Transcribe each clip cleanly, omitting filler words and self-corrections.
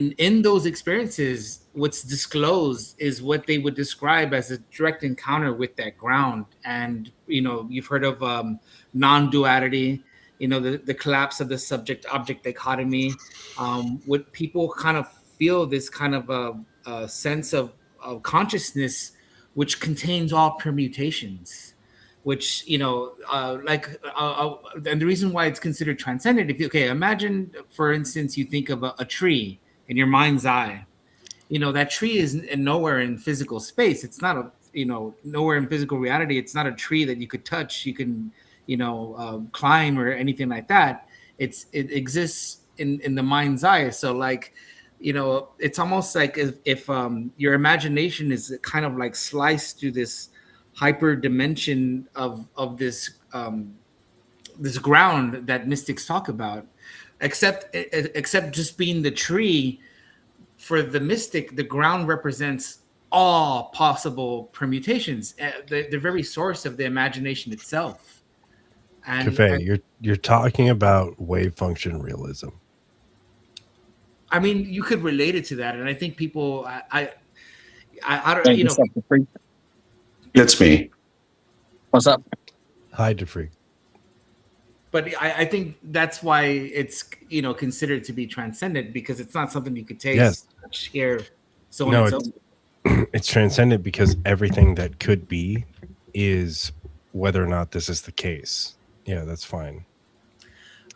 in those experiences, what's disclosed is what they would describe as a direct encounter with that ground. And you've heard of non-duality, the collapse of the subject object dichotomy. What people kind of feel, this kind of a sense of consciousness which contains all permutations, which and the reason why it's considered transcendent, if you, okay, imagine for instance you think of a tree in your mind's eye. That tree is nowhere in physical space. It's not a, nowhere in physical reality. It's not a tree that you could touch, you can climb or anything like that. It exists in the mind's eye. So like, it's almost like if your imagination is kind of like sliced through this hyper dimension of this ground that mystics talk about, except just being the tree. For the mystic, the ground represents all possible permutations, the very source of the imagination itself. Cafe, you're talking about wave function realism. I mean, you could relate it to that, and I think people, I don't, It's me. What's up? Hi, DeFree. But I think that's why it's considered to be transcendent, because it's not something you could taste, hear, so on and so forth. It's transcendent because everything that could be is whether or not this is the case. Yeah, that's fine.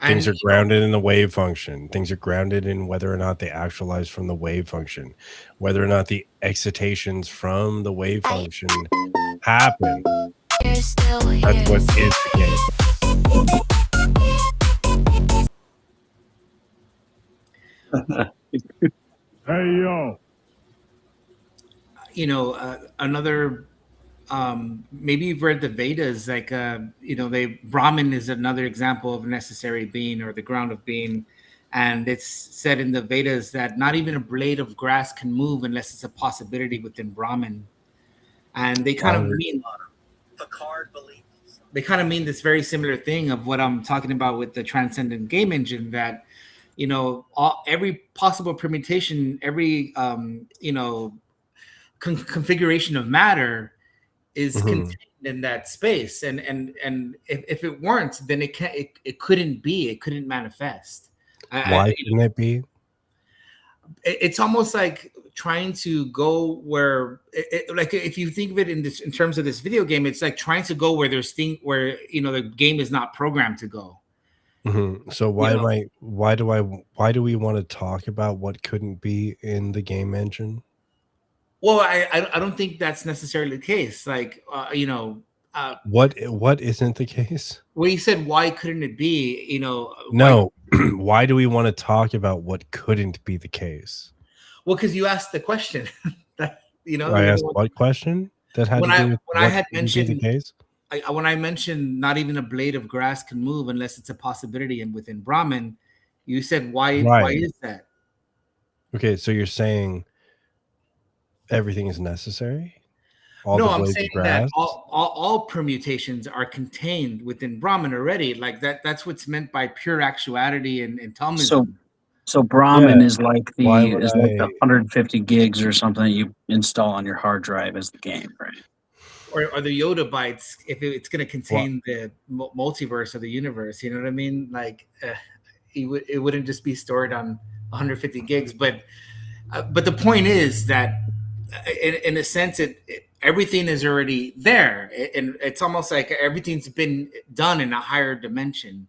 Things are grounded in the wave function. Things are grounded in whether or not they actualize from the wave function, whether or not the excitations from the wave function happen. That's what is the case. Hey, yo. Another, maybe you've read the Vedas, like, Brahman is another example of necessary being, or the ground of being. And it's said in the Vedas that not even a blade of grass can move unless it's a possibility within Brahman. And they kind of mean Picard belief. They kind of mean this very similar thing of what I'm talking about with the transcendent game engine, that every possible permutation, every configuration of matter is contained in that space, and if it weren't, then it couldn't be, it couldn't manifest. Why couldn't it be? It's almost like trying to go where, like, if you think of it in terms of this video game, it's like trying to go where where the game is not programmed to go. So why do we want to talk about what couldn't be in the game engine? Well, I don't think that's necessarily the case. Like, what isn't the case? Well, you said, why couldn't it be? No. Why do we want to talk about what couldn't be the case? Well, because you asked the question. That, I asked what question that had to do with when I had mentioned the case. When I mentioned not even a blade of grass can move unless it's a possibility and within Brahman, you said, why is that? Okay, so you're saying everything is necessary? No, I'm saying that all permutations are contained within Brahman already. Like that's what's meant by pure actuality and Thomism. So Brahman is like the 150 gigs or something that you install on your hard drive as the game, right? Or the Yoda bytes, if it's going to contain the multiverse of the universe, you know what I mean? Like, it wouldn't just be stored on 150 gigs. But the point is that, in a sense, everything is already there, and it's almost like everything's been done in a higher dimension.